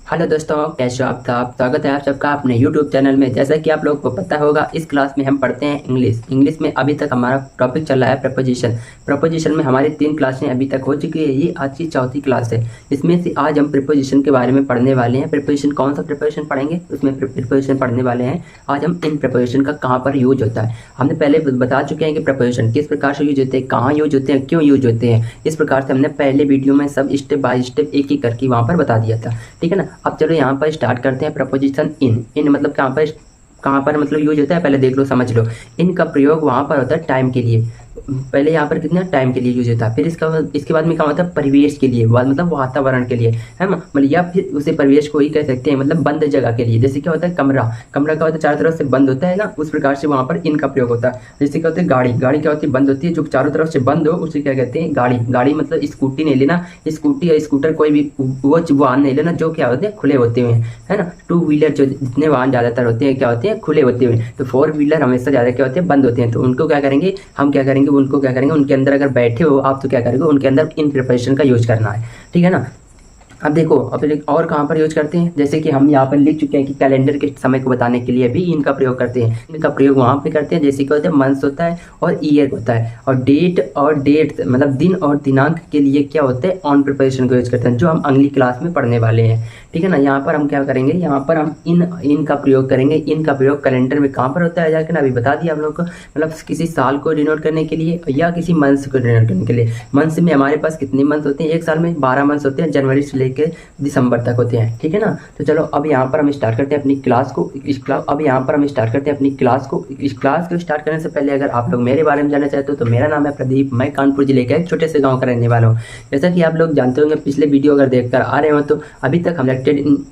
Hello दोस्तों, कैसे हो आप स्वागत है आप सबका अपने YouTube चैनल में। जैसा कि आप लोगों को पता होगा, इस क्लास में हम पढ़ते हैं इंग्लिश में अभी तक हमारा टॉपिक चल रहा है प्रपोजिशन में हमारी 3 क्लासें अभी तक हो चुकी है। ये आज की चौथी क्लास है। इसमें से आज हम प्रीपोजिशन के बारे में पढ़ने वाले हैं। प्रीपोजिशन कौन सा प्रीपोजिशन पढ़ेंगे, उसमें प्रीपोजिशन पढ़ने वाले हैं। आज हम इन प्रीपोजिशन का कहाँ पर यूज होता है हमने पहले बता चुके हैं कि प्रीपोजिशन किस प्रकार से यूज होते हैं, कहाँ यूज होते हैं, क्यों यूज होते हैं। इस प्रकार से हमने पहले वीडियो में सब स्टेप बाय स्टेप एक एक करके वहाँ पर बता दिया था। ठीक है ना। अब चलो यहाँ पर स्टार्ट करते हैं। प्रपोजिशन इन मतलब कहाँ पर मतलब यूज होता है, पहले देख लो समझ लो। इन का प्रयोग वहाँ पर होता है टाइम के लिए। पहले यहाँ पर कितना टाइम के लिए यूज होता है, फिर इसके बाद में क्या होता है परिवेश के लिए, बाद मतलब वातावरण के लिए, है ना। मतलब या फिर उसे परिवेश को ही कह सकते हैं, मतलब बंद जगह के लिए। जैसे क्या होता है कमरा क्या होता है चारों तरफ से बंद होता है ना, उस प्रकार से वहाँ पर इन का प्रयोग होता है। जैसे क्या होता है गाड़ी क्या होती है बंद होती है, जो चारों तरफ से बंद हो उसे क्या कहते हैं गाड़ी मतलब स्कूटी नहीं लेना, स्कूटी या स्कूटर कोई भी वो वाहन नहीं लेना जो क्या होते हैं खुले होते हुए, है ना। 2 व्हीलर जो जितने वाहन ज्यादातर होते हैं क्या होते हैं खुले होते हुए। तो 4 व्हीलर हमेशा ज्यादा क्या होते हैं बंद होते हैं। तो उनको क्या करेंगे उनको क्या करेंगे उनके अंदर अगर बैठे हो आप तो क्या करेंगे उनके अंदर इन प्रिपरेशन का यूज करना है। ठीक है ना। अब देखो अब और कहाँ पर यूज करते हैं, जैसे कि हम यहाँ पर लिख चुके हैं कि कैलेंडर के समय को बताने के लिए भी इनका प्रयोग करते हैं। इनका प्रयोग वहाँ पे करते हैं जैसे कि होता है मंथ होता है और ईयर होता है, और डेट मतलब दिन और दिनांक के लिए क्या होता है ऑन प्रिपरेशन को यूज करते हैं, जो हम अगली क्लास में पढ़ने वाले हैं। ठीक है ना। यहाँ पर हम क्या करेंगे, यहाँ पर हम इन का प्रयोग करेंगे। इनका प्रयोग कैलेंडर में कहाँ पर होता है जाकर अभी बता दिया हम लोग को, मतलब किसी साल को डिनोट करने के लिए या किसी मंथ को डिनोट करने के लिए। मंथ में हमारे पास कितने मंथ होते हैं, एक साल में 12 मंथ होते हैं, जनवरी से लेकर दिसंबर तक होते हैं। ठीक है ना। तो चलो अब यहाँ पर हम स्टार्ट करते हैं अपनी क्लास को। इस क्लास को स्टार्ट करने से पहले अगर आप लोग मेरे बारे में जानना चाहते हो तो मेरा नाम है प्रदीप, मैं कानपुर जिले का एक छोटे से गांव का रहने वाला हूँ। जैसा कि आप लोग जानते होंगे, पिछले वीडियो अगर देखकर आ रहे हो तो अभी तक हम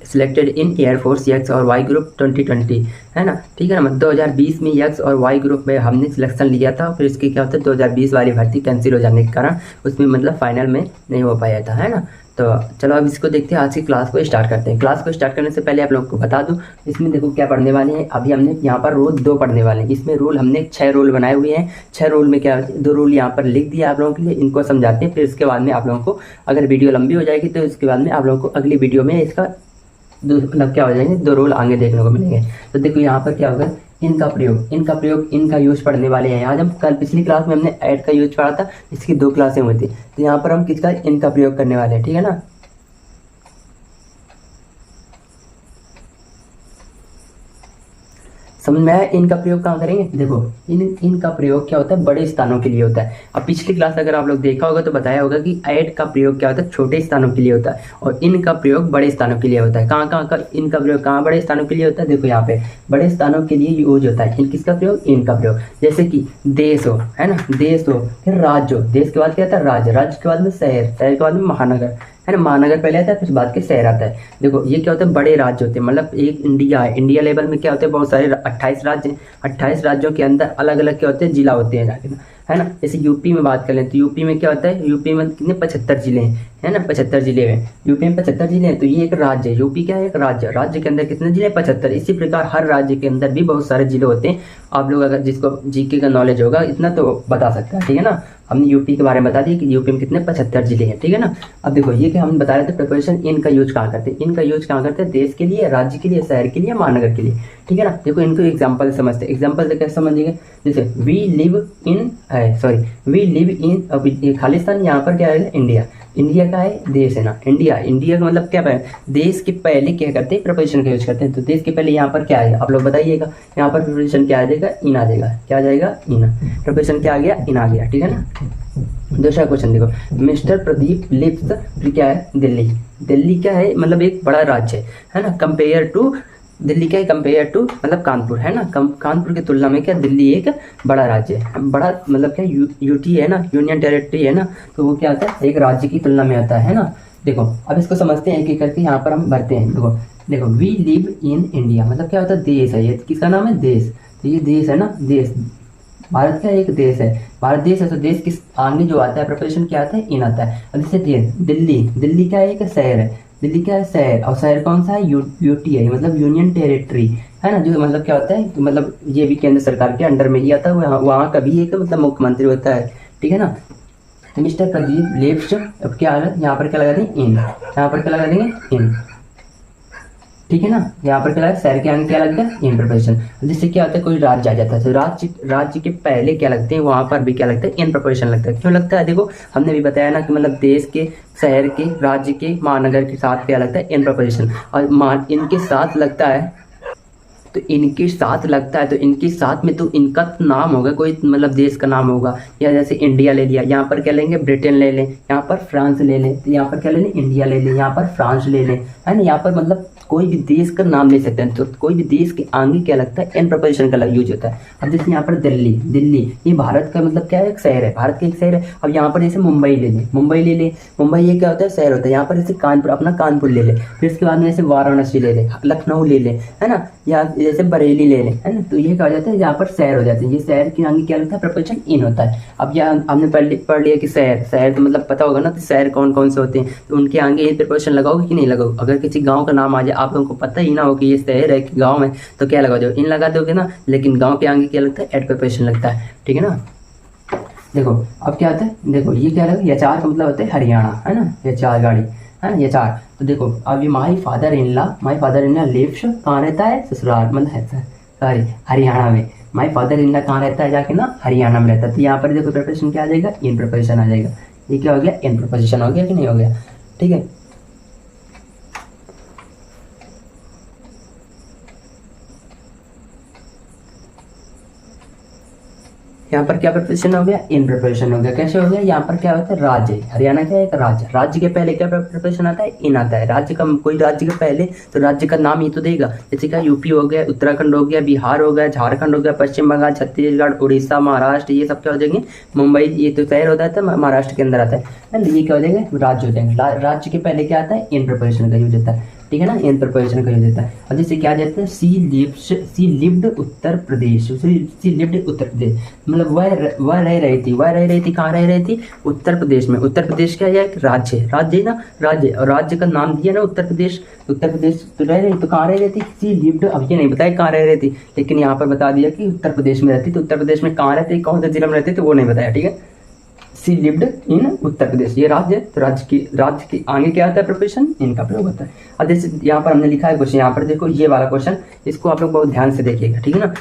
सिलेक्टेड इन एयरफोर्स एक्स और वाई ग्रुप 2020, है ना। ठीक है ना। 2020 में एक्स और वाई ग्रुप में हमने सिलेक्शन लिया था, फिर इसके क्या होता है 2020 वाली भर्ती कैंसिल हो जाने के कारण उसमें मतलब फाइनल में नहीं हो पाया था, है ना। तो चलो अब इसको देखते हैं, आज की क्लास को स्टार्ट करते हैं। क्लास को स्टार्ट करने से पहले आप लोगों को बता दूं, इसमें देखो क्या पढ़ने वाले हैं। अभी हमने यहाँ पर रोल 2 पढ़ने वाले हैं। इसमें रूल हमने 6 रूल बनाए हुए हैं। 6 रूल में क्या 2 रूल यहाँ पर लिख दिया आप लोगों के लिए, इनको समझाते हैं। फिर इसके बाद में आप लोगों को अगर वीडियो लंबी हो जाएगी तो इसके बाद में आप लोगों को अगली वीडियो में इसका मतलब क्या हो जाएंगे 2 रूल आगे देखने को मिलेंगे। तो देखो यहाँ पर क्या होगा, इनका यूज पढ़ने वाले हैं। आज हम कल पिछली क्लास में हमने ऐड का यूज पढ़ा था, इसकी 2 क्लासें हुई थी। तो यहाँ पर हम किसका इनका प्रयोग करने वाले हैं। ठीक है ना। समझ में आया। इनका प्रयोग कहाँ करेंगे, देखो इनका प्रयोग क्या होता है बड़े स्थानों के लिए होता है। अब पिछली क्लास अगर आप लोग देखा होगा तो बताया होगा कि ऐड का प्रयोग क्या होता है छोटे स्थानों के लिए होता है और इनका प्रयोग बड़े स्थानों के लिए होता है। कहाँ का इनका प्रयोग कहाँ बड़े स्थानों के लिए होता है, देखो यहाँ पे बड़े स्थानों के लिए यूज होता है किसका प्रयोग, इनका प्रयोग। जैसे कि देश हो, है ना, देश हो, फिर राज्य हो, देश के बाद क्या आता है राज्य के बाद में शहर के बाद में महानगर, है ना। महानगर पहले आता है फिर बाद के शहर आता है। देखो ये क्या होता है बड़े राज्य होते हैं, मतलब एक इंडिया है, इंडिया लेवल में क्या होते हैं बहुत सारे 28 राज्य हैं। 28 राज्यों के अंदर अलग अलग क्या होते हैं जिला होते हैं जाके, है ना। जैसे यूपी में बात करें तो यूपी में क्या होता है, यूपी में कितने 75 जिले हैं, है ना। 75 जिले हैं यूपी में, 75 जिले हैं। तो ये एक राज्य है, यूपी क्या है एक राज्य के अंदर कितने जिले 75। इसी प्रकार हर राज्य के अंदर भी बहुत सारे जिले होते हैं। आप लोग अगर जिसको जीके का नॉलेज होगा इतना तो बता सकता है। ठीक है ना। हमने यूपी के बारे में बता दिया कि यूपी में कितने 75 जिले हैं। ठीक है ना। अब देखो ये कि हम बता रहे थे प्रिपरेशन इनका यूज कहाँ करते हैं, इनका यूज कहाँ करते हैं देश के लिए, राज्य के लिए, शहर के लिए, महानगर के लिए। ठीक है ना। देखो इनको एग्जाम्पल समझते हैं। एग्जाम्पल से कैसे समझेंगे, जैसे वी लिव इन खालिस्तान, यहाँ पर क्या है इंडिया का है देश, है ना। इंडिया का मतलब क्या है, देश के पहले क्या करते हैं प्रिपरेशन का यूज करते हैं। तो देश के पहले यहाँ पर क्या है आप लोग बताइएगा, यहाँ पर प्रिपरेशन क्या आ जाएगा, इन आ जाएगा। क्या आ जाएगा, इन। प्रिपरेशन क्या आ गया, इन आ गया। ठीक है ना। दूसरा क्वेश्चन देखो, मिस्टर प्रदीप लिव्स क्या है, दिल्ली क्या है मतलब एक बड़ा राज्य है ना। कंपेयर टू दिल्ली क्या है, कंपेयर टू मतलब कानपुर, है ना। कानपुर की तुलना में क्या दिल्ली एक बड़ा राज्य है। बड़ा मतलब क्या यूटी है ना, यूनियन टेरिटरी है ना। तो वो क्या आता है एक राज्य की तुलना में आता है ना। देखो अब इसको समझते हैं एक एक करके, यहाँ पर हम भरते हैं। देखो वी लिव इन इंडिया मतलब क्या होता है देश है, ये किसका नाम है देश। तो ये देश है ना, देश भारत का एक देश है, भारत देश है। तो देश के आगे जो आता है प्रिपरेशन क्या आता है इन आता है। अब जैसे दिल्ली क्या है एक शहर है, दिल्ली क्या है शहर, और शहर कौन सा है यूटी है मतलब यूनियन टेरिटरी, है ना। जो मतलब क्या होता है मतलब ये भी केंद्र सरकार के अंडर में ही आता है। वहाँ का भी एक मतलब मुख्यमंत्री होता है। ठीक है ना। मिस्टर प्रदीप लिव्स, अब क्या यहाँ पर क्या लगा देंगे इन, यहाँ पर क्या लगा देंगे इन। ठीक है ना। यहाँ पर क्या लगता है, शहर के आगे क्या लगता है, इन प्रिपोजिशन। जिससे क्या होता है, कोई राज्य आ जाता है तो राज्य के पहले क्या लगते हैं, वहां पर भी क्या लगता है, इन प्रिपोजिशन लगता है। क्यों लगता है, देखो हमने भी बताया ना कि मतलब देश के, शहर के, राज्य के, महानगर के साथ क्या लगता है, इन प्रिपोजिशन। और इनके साथ लगता है, तो इनके साथ लगता है तो इनके साथ में तो इनका नाम होगा, कोई मतलब देश का नाम होगा। या जैसे इंडिया ले लिया, यहाँ पर क्या लेंगे, ब्रिटेन ले लें, यहाँ पर फ्रांस ले लें, तो यहाँ पर क्या ले लें, इंडिया ले लें, यहाँ पर फ्रांस ले लें, है ना। यहाँ पर मतलब कोई भी देश का नाम ले सकते हैं। तो कोई भी देश के आगे क्या लगता है, एन प्रपोजिशन का यूज होता है। अब जैसे यहाँ पर दिल्ली, दिल्ली ये भारत का मतलब क्या है, एक शहर है, भारत का एक शहर है। अब यहाँ पर जैसे मुंबई ले लें, मुंबई ले लें, मुंबई ये क्या होता है, शहर होता है। यहाँ पर जैसे कानपुर, अपना कानपुर ले लें, फिर इसके बाद में जैसे वाराणसी ले लें, लखनऊ ले लें, है ना, या जैसे बरेली ले लें, है ना। तो ये क्या हो जाता है, यहाँ पर शहर हो जाते हैं। ये शहर के आगे क्या लगता है, प्रपोजिशन इन होता है। अब यहाँ हमने पढ़ लिया कि शहर, शहर तो मतलब पता होगा ना, तो शहर कौन कौन से होते हैं, तो उनके आगे ये प्रपोजिशन लगाओगे कि नहीं लगाओगे। अगर किसी गांव का नाम आ जाए, आप लोगों को पता ही ना हो कि ये शहर है कि गांव है, तो क्या लगा दो, इन लगा दोगे ना। लेकिन गांव के आगे क्या लगता है, एट प्रपोजिशन लगता है, ठीक है ना। देखो अब क्या होता है, देखो ये क्या लगा, यचार का मतलब होता है हरियाणा, है ना, यचार गाड़ी, है ना, यचार। तो देखो अब ये my father in law lives कहाँ रहता है, ससुराल, मतलब है सॉरी हरियाणा में। माई फादर इन लॉ कहाँ रहता है, जाके ना हरियाणा में रहता है। तो यहाँ पर देखो प्रपोजिशन क्या आ जाएगा, इन प्रपोजिशन आ जाएगा। ये क्या हो गया, इन प्रपोजिशन हो गया कि नहीं हो गया, ठीक है। यहाँ पर क्या प्रपोजिशन हो गया, इन प्रपोजिशन हो गया। कैसे हो गया, यहाँ पर क्या होता है, राज्य, हरियाणा क्या है, एक राज्य, राज्य के पहले क्या प्रपोजिशन आता है, इन आता है। राज्य का, कोई राज्य के पहले तो राज्य का नाम ही तो देगा। जैसे क्या, यूपी हो गया, उत्तराखंड हो गया, बिहार हो गया, झारखंड हो गया, पश्चिम बंगाल, छत्तीसगढ़, उड़ीसा, महाराष्ट्र, ये सब क्या हो जाएंगे, मुंबई ये तो शहर होता है, महाराष्ट्र के अंदर आता है। ये क्या हो जाएंगे, राज्य हो जाएंगे। राज्य के पहले क्या आता है, इन प्रपोजिशन का यूज होता है, ठीक है ना, इन प्रपोजिशन का यूज होता है। और जैसे क्या जाता है, she lived Uttar Pradesh, she lived Uttar Pradesh, मतलब वह रह रही थी, कहाँ रह रही थी, उत्तर प्रदेश में। उत्तर प्रदेश क्या है, एक राज्य, राज्य ना, राज्य, और राज्य का नाम दिया ना उत्तर प्रदेश। उत्तर प्रदेश तो रह रही, तो कहाँ रह रही थी, सी लिव्ड। अब ये नहीं बताया कहाँ रह रही थी, लेकिन यहाँ पर बता दिया कि उत्तर प्रदेश में रहती। तो उत्तर प्रदेश में कहाँ रहती, कौन से जिले में रहती, तो वो नहीं बताया, ठीक है। She lived in Uttar Pradesh, ये राज्य है, तो राज्य की आगे क्या आता है, प्रपोजिशन इन का प्रयोग होता है। अब जैसे यहाँ पर हमने लिखा है क्वेश्चन, यहाँ पर देखो ये वाला क्वेश्चन, इसको आप लोग बहुत ध्यान से देखिएगा, ठीक है ना।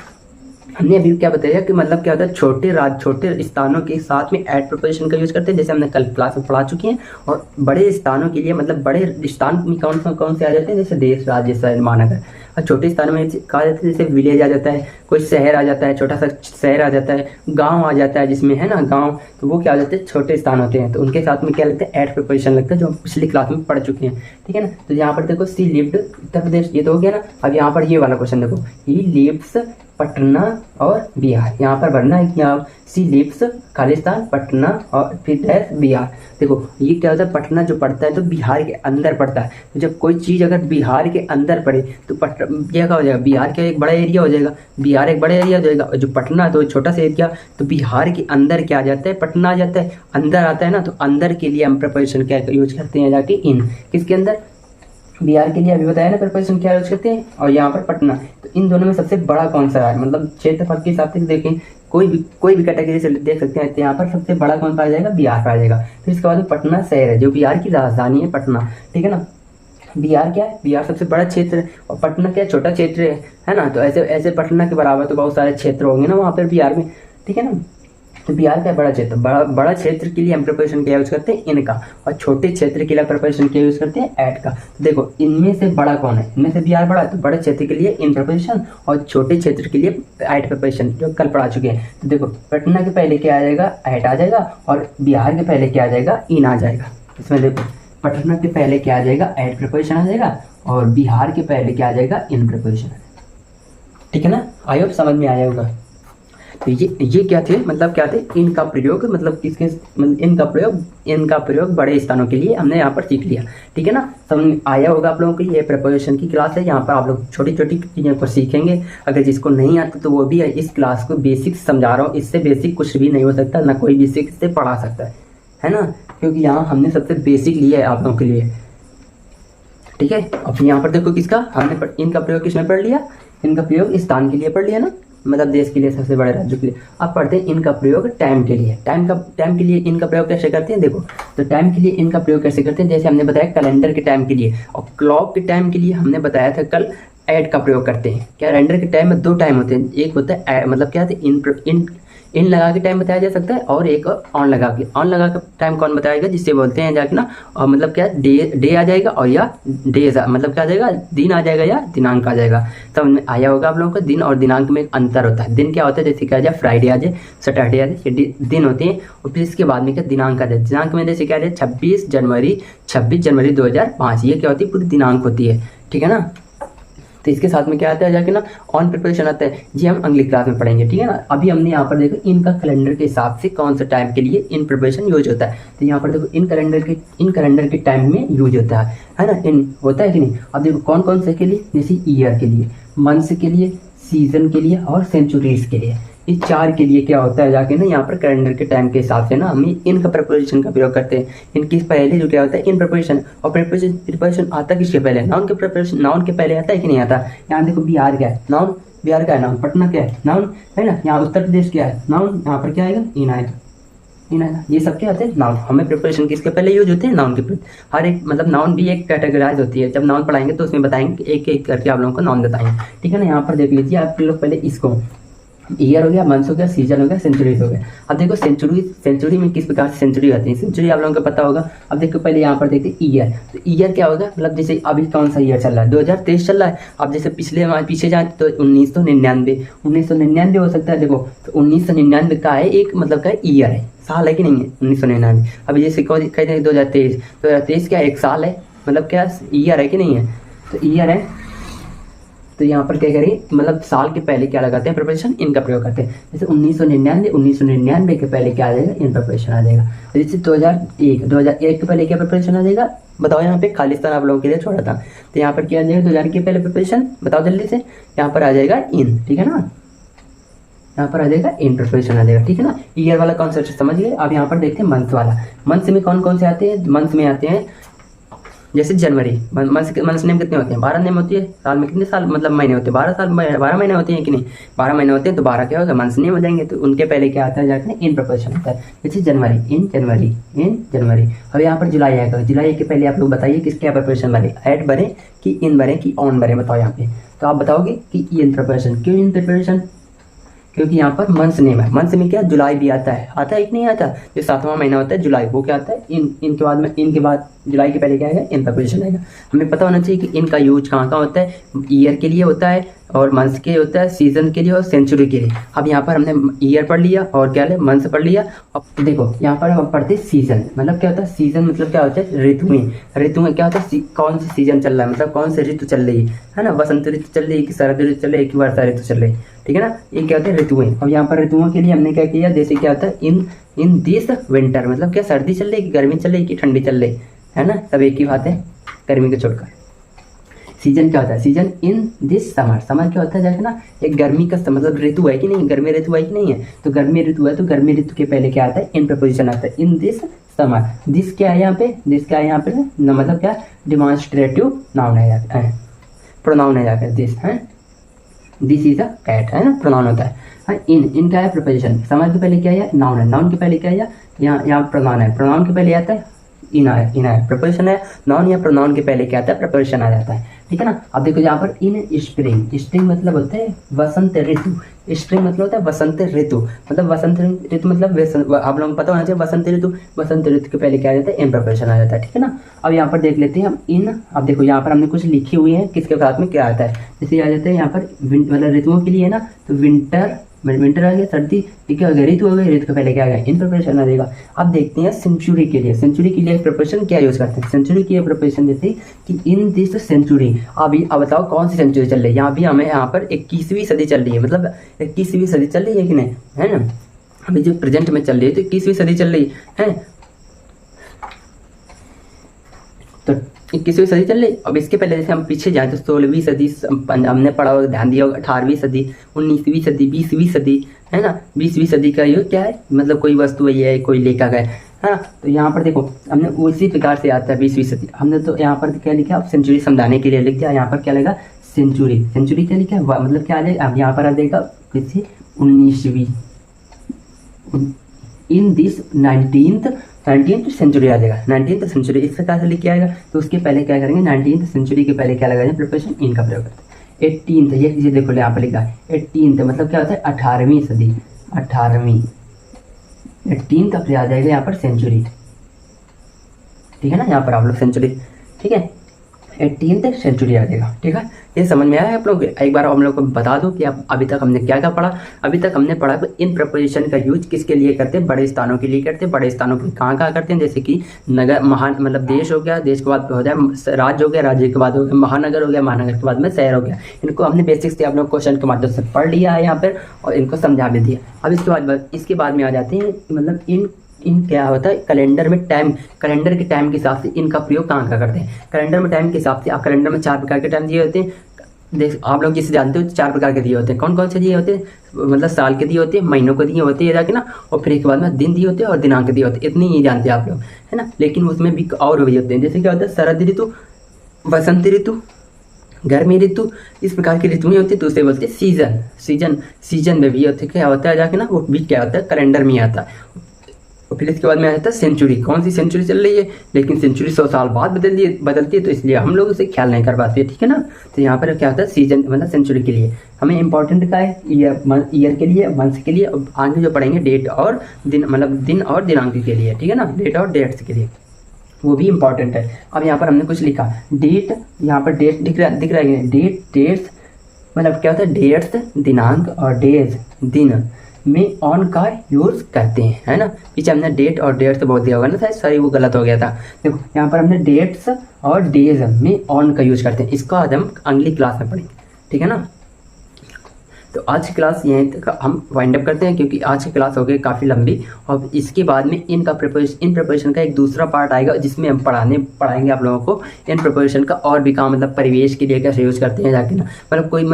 हमने अभी क्या बताया कि मतलब क्या होता है, छोटे स्थानों के साथ में एट प्रपोजिशन का यूज करते हैं, जैसे हमने कल क्लास में पढ़ा चुके हैं। और बड़े स्थानों के लिए, मतलब बड़े स्थान में कौन से आ जाते हैं, जैसे देश, राज्य, शहर, महानगर। और छोटे स्थानों में कहा जाता है, जैसे विलेज आ जाता है, कोई शहर आ जाता है, छोटा सा शहर आ जाता है, गाँव आ जाता है जिसमें, है ना, गाँव, तो वो क्या आ जाते हैं, छोटे स्थान होते हैं। तो उनके साथ में क्या लगता है, एट प्रपोजिशन लगता है, जो हम पिछली क्लास में पढ़ चुके हैं, ठीक है ना। तो यहाँ पर देखो सी लिव्ड उत्तर प्रदेश, ये तो हो गया ना। अब यहाँ पर ये वाला क्वेश्चन देखो, ही लिव्स पटना और बिहार, यहाँ पर भरना है कि यहाँ सी लिव्स खालिस्तान, पटना और फिर डैश बिहार। देखो ये क्या होता है, पटना जो पड़ता है तो बिहार के अंदर पड़ता है। तो जब कोई चीज़ अगर बिहार के अंदर पड़े तो क्या हो जाएगा, बिहार का एक बड़ा एरिया हो जाएगा, बिहार एक बड़ा एरिया हो जाएगा। और जो पटना तो छोटा सा एरिया, तो बिहार के अंदर क्या आ जाता है, पटना आ जाता है, अंदर आता है ना। तो अंदर के लिए हम प्रपोजिशन क्या यूज करते हैं, जाके इन, किसके अंदर, बिहार के लिए अभी बताया ना प्रपोजिशन क्या यूज करते हैं। और यहाँ पर पटना, तो इन दोनों में सबसे बड़ा कौन सा है, मतलब क्षेत्रफल के हिसाब से देखें, कोई भी कैटेगरी से देख सकते हैं। तो यहाँ पर सबसे बड़ा कौन पाया जाएगा, बिहार पाया जाएगा। फिर इसके बाद पटना शहर है, जो बिहार की राजधानी है पटना, ठीक है ना। बिहार क्या है, बिहार सबसे बड़ा क्षेत्र है, और पटना क्या छोटा क्षेत्र है ना। तो ऐसे पटना के बराबर तो बहुत सारे क्षेत्र होंगे ना वहाँ पर बिहार में, ठीक है ना। तो बिहार का बड़ा क्षेत्र, बड़ा क्षेत्र के लिए हम प्रपोजिशन क्या यूज करते हैं, इनका। और छोटे क्षेत्र के लिए प्रपोजिशन क्या यूज करते हैं, एट का। तो देखो इनमें से बड़ा कौन है, इनमें से बिहार बड़ा है, तो बड़े क्षेत्र के लिए इन प्रपोजिशन, और छोटे क्षेत्र के लिए एट प्रपोजिशन, जो कल पढ़ा चुके हैं। तो देखो पटना के पहले क्या आ जाएगा, एट आ जाएगा, और बिहार के पहले क्या आ जाएगा, इन आ जाएगा। इसमें देखो पटना के पहले क्या आ जाएगा, एट प्रपोजिशन आ जाएगा, और बिहार के पहले क्या आ जाएगा, इन प्रपोजिशन, ठीक है ना। आई होप समझ में आया होगा। तो ये क्या थे, मतलब क्या थे, इनका प्रयोग, मतलब किसके, मतलब इनका प्रयोग बड़े स्थानों के लिए हमने यहाँ पर सीख लिया, ठीक है ना। समझ आया होगा आप लोगों को। ये प्रपोजिशन की क्लास है, यहाँ पर आप लोग छोटी छोटी चीज़ों को सीखेंगे। अगर जिसको नहीं आता तो वो भी इस क्लास को बेसिक समझा रहा हूँ, इससे बेसिक कुछ भी नहीं हो सकता, ना कोई बेसिक से पढ़ा सकता है ना, क्योंकि यहाँ हमने सबसे बेसिक लिया है आप लोगों के लिए, ठीक है। अब यहाँ पर देखो किसका हमने इनका प्रयोग किसमें पढ़ लिया, इनका प्रयोग स्थान के लिए पढ़ लिया ना, मतलब देश के लिए, सबसे बड़े राज्यों के लिए। अब पढ़ते हैं इनका प्रयोग टाइम के लिए। टाइम के लिए इनका प्रयोग कैसे करते हैं, देखो। तो टाइम के लिए इनका प्रयोग कैसे करते हैं, जैसे हमने बताया कैलेंडर के टाइम के लिए, और क्लॉक के टाइम के लिए हमने बताया था कल ऐड का प्रयोग करते हैं। कैलेंडर के टाइम में दो टाइम होते हैं, एक होता है मतलब क्या होता है इन लगा के टाइम बताया जा सकता है, और एक ऑन लगा के टाइम कौन बताएगा, जिससे बोलते हैं जाके ना, और मतलब क्या डे आ जाएगा, और या डेज मतलब क्या आ जाएगा, दिन आ जाएगा या दिनांक आ जाएगा। तब आया होगा आप लोगों को, दिन और दिनांक में एक अंतर होता है। दिन क्या होता है, जैसे क्या आ जाए फ्राइडे आ जाए, सैटरडे आ जाए, ये दिन होते हैं। और फिर इसके बाद में क्या दिनांक आ जाए, दिनांक में जैसे क्या आ जाए 26 जनवरी 2005, ये क्या होती है, पूरी दिनांक होती है, ठीक है ना। तो इसके साथ में क्या आता है जाके ना, ऑन प्रिपरेशन आता है जी, हम अगली क्लास में पढ़ेंगे, ठीक है ना। अभी हमने यहाँ पर देखो इनका कैलेंडर के हिसाब से कौन सा टाइम के लिए इन प्रिपरेशन यूज होता है। तो यहाँ पर देखो इन कैलेंडर के टाइम में यूज होता है ना, इन होता है कि नहीं। अब देखो कौन कौन से के लिए, जैसे ईयर के लिए, मंथ्स के लिए, सीजन के लिए और सेंचुरीज के लिए। इस चार के लिए क्या होता है जाके ना, यहाँ पर कैलेंडर के टाइम के हिसाब से ना हम इनका प्रिपरेशन का प्रयोग करते हैं। इनके पहले जो क्या होता है इन प्रिपरेशन, और प्रिपरेशन आता किसके पहले, नाउन के प्रिपरेशन, नाउन के पहले आता है कि नहीं आता। यहाँ देखो बिहार क्या है, नाउन बिहार का है, नाउन पटना क्या है, नाउन है ना। यहाँ उत्तर प्रदेश क्या है, नाउन, यहाँ पर क्या आएगा, इन आएगा। ये सब क्या होते हैं, नाउन। हमें प्रिपरेशन किसके पहले यूज होते हैं, नाउन के प्रति। हर एक मतलब नाउन भी एक कैटेगराइज होती है, जब नाउन पढ़ाएंगे तो उसमें बताएंगे, एक एक करके आप लोगों को नाउन बताएंगे, ठीक है ना। यहाँ पर देख लीजिए आप लोग पहले इसको, ईयर हो गया, मंथ्स हो गया, सीजन हो गया, सेंचुरीज हो गया। अब देखो सेंचुरी में किस प्रकार से सेंचुरी आती है, सेंचुरी आप लोगों को पता होगा। अब देखो पहले यहाँ पर देखते हैं ईयर। तो ईयर क्या होगा, मतलब जैसे अभी कौन सा ईयर चल रहा है, 2023 चल रहा है। अब जैसे पीछे जाए तो 1999 हो सकता है। देखो तो 1999 का है एक, मतलब का ईयर है, साल है कि नहीं है 1999। अभी जैसे कहते हैं 2023 क्या एक साल है, मतलब क्या ईयर है कि नहीं है, तो ईयर है। तो यहाँ पर क्या करेंगे, मतलब साल के पहले क्या लगाते हैं, प्रिपरेशन इनका प्रयोग करते हैं। जैसे 1999 के पहले क्या आ जाएगा, इन प्रिपरेशन आ जाएगा। जैसे 2001 के पहले क्या प्रिपरेशन आ जाएगा, बताओ। यहाँ पे खालिस्तान आप लोगों के लिए छोड़ा था, तो यहाँ पर क्या आ जाएगा 2000 के पहले प्रिपरेशन, बताओ जल्दी से। यहाँ पर आ जाएगा इन, ठीक है ना, यहाँ पर आ जाएगा इन प्रिपरेशन आ जाएगा, ठीक है ना। ईयर वाला कॉन्सेप्ट समझ गए। अब यहाँ पर देखते हैं मंथ वाला। मंथ में कौन कौन से आते हैं, मंथ में आते हैं जैसे जनवरी। मंथ नेम कितने होते हैं, 12 नेम होती है। साल में कितने साल मतलब महीने होते हैं, 12 महीने होते हैं कि नहीं, 12 महीने होते हैं। तो 12 क्या होगा, मंथ नेम हो जाएंगे। तो उनके पहले क्या आता है जाके इन प्रिपरेशन होता है। जैसे जनवरी, इन जनवरी। अब यहाँ पर जुलाई आएगा, जुलाई के पहले आप लोग बताइए किसके क्या प्रिपरेशन भरे, ऐड भरे कि इन भरे कि ऑन भरे, बताओ यहाँ पे। तो आप बताओगे कि इन प्रिपरेशन। क्यों इन प्रिपरेशन, क्योंकि यहाँ पर मंथ नेम है। मंथ में क्या जुलाई भी आता है कि नहीं आता। जो 7वां महीना होता है जुलाई, वो क्या आता है इनके बाद जुलाई के पहले क्या आएगा, इन प्रिपरेशन आएगा। हमें पता होना चाहिए कि इनका यूज कहाँ होता है, ईयर के लिए होता है, और मंथ के लिए होता है, सीजन के लिए और सेंचुरी के लिए। अब यहाँ पर हमने ईयर पढ़ लिया और क्या है मंथ पढ़ लिया। अब देखो यहाँ पर हम पढ़ते सीजन, मतलब क्या होता है सीजन, मतलब क्या होता है ऋतु में क्या होता है, कौन सा सीजन चल रहा है, मतलब कौन सी ऋतु चल रही है ना। वसंत ऋतु चल रही है कि शरद ऋतु चल रही है कि वर्षा ऋतु चल रही है, ठीक है ना। ये क्या होता है ऋतुएं। अब यहाँ पर ऋतुओं के लिए हमने क्या किया, जैसे क्या होता है इन दिस विंटर, मतलब क्या सर्दी चल रही है कि गर्मी चल रही है कि ठंडी चल रही है ना, सब एक ही बात है गर्मी को छोड़कर। सीजन क्या होता है, season in this summer. Summer क्या होता है जाके ना, एक गर्मी का मतलब ऋतु है कि नहीं, गर्मी ऋतु है कि नहीं है। तो गर्मी ऋतु है, तो गर्मी ऋतु के पहले क्या आता है, इन प्रपोजिशन आता है, इन दिस समर। दिस क्या है यहाँ पे, दिस क्या है यहाँ पे मतलब क्या डिमॉन्स्ट्रेटिव नाउन है, प्रोनाउन है जाकर दिस है, दिस इज अ कैट है ना, प्रोनाउन होता है। हाँ, इन क्या है प्रपोजिशन। समर के पहले क्या है, नाउन है। नाउन के पहले क्या है, यहाँ प्रोनाउन है। प्रोनाउन के पहले आता है इन है प्रपोजिशन है। नाउन या प्रोनाउन के पहले क्या आता है, प्रपोजिशन आ जाता है, ठीक है ना। अब देखो यहाँ पर इन स्प्रिंग मतलब होता है वसंत ऋतु। स्प्रिंग मतलब होता है वसंत ऋतु, मतलब वसंत ऋतु मतलब आप लोगों को पता होना चाहिए वसंत ऋतु के पहले क्या आ जाता है, इन प्रपोजिशन आ जाता है, ठीक है ना। अब यहाँ पर देख लेते हैं हम इन। अब देखो यहाँ पर हमने कुछ लिखी हुई है किसके साथ में क्या आता है। जैसे आ जाता है यहाँ पर मतलब ऋतुओं के लिए है ना, तो विंटर आ गया, सर्दी ठीक है, ऋतु हो गई, ऋतु के पहले क्या आ गया, इन प्रिपरेशन आ जाएगा। अब देखते हैं सेंचुरी के लिए। सेंचुरी के लिए प्रिपरेशन क्या यूज करते हैं, सेंचुरी की प्रिपरेशन जैसे कि इन दिस सेंचुरी। अब बताओ कौन सी सेंचुरी चल रही है। यहाँ भी हमें यहाँ पर 21वीं सदी चल रही है, मतलब 21वीं सदी चल रही है कि नहीं, है ना। अभी जो प्रेजेंट में चल रही है तो 21वीं सदी चल रही है, तो 21वीं सदी चल रही। अब इसके पहले जैसे हम पीछे जाएं तो 16वीं सदी हमने पढ़ा होगा, ध्यान दिया होगा, 18वीं सदी, 19वीं सदी, 20वीं सदी, है ना। 20वीं सदी का ये क्या है, मतलब कोई वस्तु है, कोई लेखक है ना। तो यहाँ पर देखो हमने उसी प्रकार से आता है 20वीं सदी। हमने तो यहाँ पर क्या लिखा, अब सेंचुरी समझाने के लिए लिख दिया। यहाँ पर क्या लगा, सेंचुरी। सेंचुरी क्या लिखा है, मतलब क्या आ जाएगा, अब यहाँ पर आ जाएगा किसी 19वीं, इन दिस 19th सेंचुरी आ जाएगा, 19th सेंचुरी। इस प्रकार से लिख के आएगा। तो उसके पहले क्या करेंगे, 19th सेंचुरी के पहले क्या लगाएंगे, प्रिपोजिशन इन का प्रयोग करते हैं। 18th, ये देखो यहाँ पर लिखा है 18th, मतलब क्या होता है 18वीं सदी, 18वीं। 18 का प्रयोग आ जाएगा यहाँ पर सेंचुरी, ठीक है ना, यहाँ पर आप लोग सेंचुरी, ठीक है, 18th सेंचुरी आ जाएगा। ठीक है, ये समझ में आया आप लोग। एक बार हम लोग को बता दो कि अब अभी तक हमने क्या क्या पढ़ा। अभी तक हमने पढ़ा कि इन प्रपोजिशन का यूज किसके लिए करते हैं, बड़े स्थानों के लिए करते हैं। बड़े स्थानों के कहाँ कहाँ करते हैं, जैसे कि नगर, महान, मतलब देश हो गया, देश के बाद हो जाए राज्य हो गया, राज्य के बाद हो गया महानगर हो गया, महानगर के बाद में शहर हो गया। इनको हमने बेसिक्स से आप लोग क्वेश्चन के माध्यम से पढ़ लिया है यहाँ पर और इनको समझा भी दिया। अब इसके बाद में आ जाते हैं, मतलब इन क्या होता है, कैलेंडर में टाइम, कैलेंडर के टाइम के हिसाब से इनका प्रयोग कहाँ कहाँ करते हैं। कैलेंडर में टाइम के हिसाब से, आप कैलेंडर में 4 प्रकार के टाइम दिए होते हैं। देख आप लोग जिसे जानते हो 4 प्रकार के दिए होते हैं। कौन कौन से दिए होते हैं, मतलब साल के दिए होते हैं, महीनों को दिए होते हैं जाके ना, और फिर एक बाद में दिन दिए होते हैं और दिनांक दिए होते हैं। इतनी ही जानते हैं आप लोग, है ना। लेकिन उसमें भी और भी होते हैं, जैसे क्या होता है शरद ऋतु, बसंत ऋतु, गर्मी ऋतु, इस प्रकार की ऋतुएं होती है। तो उसे बोलते हैं सीजन में भी होते क्या होता है जाके ना, वो भी क्या होता है कैलेंडर में आता है। और फिर इसके बाद में आ जाता है सेंचुरी। कौन सी सेंचुरी चल रही है, लेकिन सेंचुरी 100 साल बाद बदलती है, तो इसलिए हम लोग उसे ख्याल नहीं कर पाते, ठीक है ना। तो यहाँ पर क्या होता है सीजन, मतलब सेंचुरी के लिए हमें इंपॉर्टेंट क्या है, ईयर के लिए, मंथ के लिए, और आगे जो पढ़ेंगे डेट और दिन, मतलब दिन और दिनांक के लिए, ठीक है ना, डेट और डेट्स के लिए, वो भी इंपॉर्टेंट है। अब यहाँ पर हमने कुछ लिखा डेट, यहाँ पर डेट दिख रहा है, डेट्स मतलब क्या होता है, डेट्स दिनांक और डेज दिन में ऑन का यूज़ करते हैं, है ना। पीछे हमने डेट और डेट्स बोल दिया होगा ना, शायद सॉरी वो गलत हो गया था। देखो यहाँ पर हमने डेट्स और डेज में ऑन का यूज़ करते हैं। इसको आज हम अगली क्लास में पढ़ेंगे, ठीक है ना। तो आज की क्लास यहीं तक हम वाइंड अप करते हैं, क्योंकि आज की क्लास हो गई काफ़ी लंबी। और इसके बाद में इन प्रिपरेशन का एक दूसरा पार्ट आएगा, जिसमें हम पढ़ाएंगे आप लोगों को इन प्रिपरेशन का और भी काम, मतलब परिवेश के लिए कैसे यूज़ करते हैं जाके ना, मतलब कोई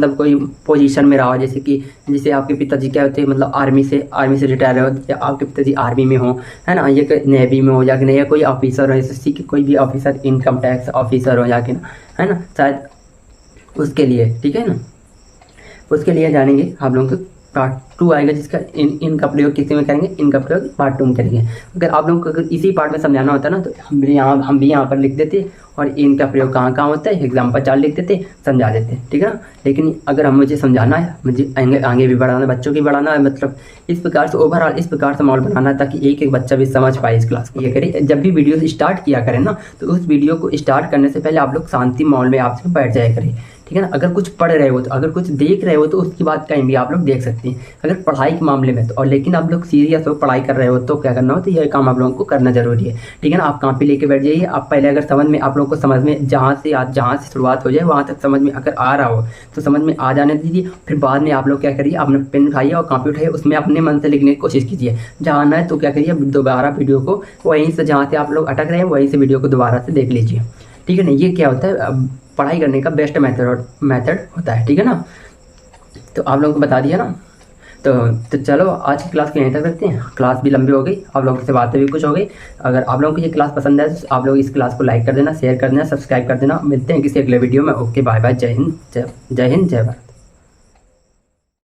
कोई पोजीशन में रहा हो, जैसे आपके पिताजी क्या होते हैं, मतलब आर्मी से रिटायर हो, या आपके पिताजी आर्मी में हो, है ना, या नेवी में हो जाके ना, या कोई ऑफिसर हो, एसएससी के कोई भी ऑफिसर, इनकम टैक्स ऑफिसर हो जाके ना, है ना, शायद उसके लिए, ठीक है ना। उसके लिए जानेंगे आप लोगों को पार्ट 2 आएगा, जिसका इनका प्रयोग किसी में करेंगे, इनका प्रयोग पार्ट 2 में करेंगे। अगर आप लोगों को अगर इसी पार्ट में समझाना होता ना, तो हम भी यहाँ पर लिख देते और इनका प्रयोग कहाँ कहाँ होता है एग्जाम्पल 4 लिख देते, समझा देते, ठीक है ना। लेकिन अगर मुझे समझाना है, मुझे आगे भी बढ़ाना है, बच्चों की बढ़ाना है, मतलब इस प्रकार से ओवरऑल इस प्रकार से माहौल बनाना है, ताकि एक एक बच्चा भी समझ पाए इस क्लास को। ये करें, जब भी वीडियो स्टार्ट किया करें ना, तो उस वीडियो को स्टार्ट करने से पहले आप लोग शांति माहौल में आपसे बैठ जाया करें, ठीक है ना। अगर कुछ पढ़ रहे हो, तो अगर कुछ देख रहे हो, तो उसकी बात कहीं भी आप लोग देख सकते हैं, अगर पढ़ाई के मामले में तो। और लेकिन आप लोग सीरियस हो, पढ़ाई कर रहे हो, तो क्या करना हो, तो यह काम आप लोगों को करना जरूरी है, ठीक है ना। आप कॉपी लेके बैठ जाइए। आप पहले अगर समझ में, आप लोगों को समझ में जहाँ से शुरुआत हो जाए वहाँ तक समझ में अगर आ रहा हो, तो समझ में आ जाने दीजिए। फिर बाद में आप लोग क्या करिए, अपने पेन उठाइए और कॉपी उठाइए, उसमें अपने मन से लिखने की कोशिश कीजिए। जहाँ आना है तो क्या करिए, दोबारा वीडियो को वहीं से, जहाँ से आप लोग अटक रहे हैं, वहीं से वीडियो को दोबारा से देख लीजिए, ठीक है ना। ये क्या होता है, पढ़ाई करने का बेस्ट मेथड होता है, ठीक है ना। तो आप लोगों को बता दिया ना। तो चलो आज की क्लास को यहीं तक रखते हैं। क्लास भी लंबी हो गई, आप लोगों से बातें भी कुछ हो गई। अगर आप लोगों को ये क्लास पसंद है, तो आप लोग इस क्लास को लाइक कर देना, शेयर कर देना, सब्सक्राइब कर देना। मिलते हैं किसी अगले वीडियो में। ओके, बाय बाय, जय हिंद, जय भारत।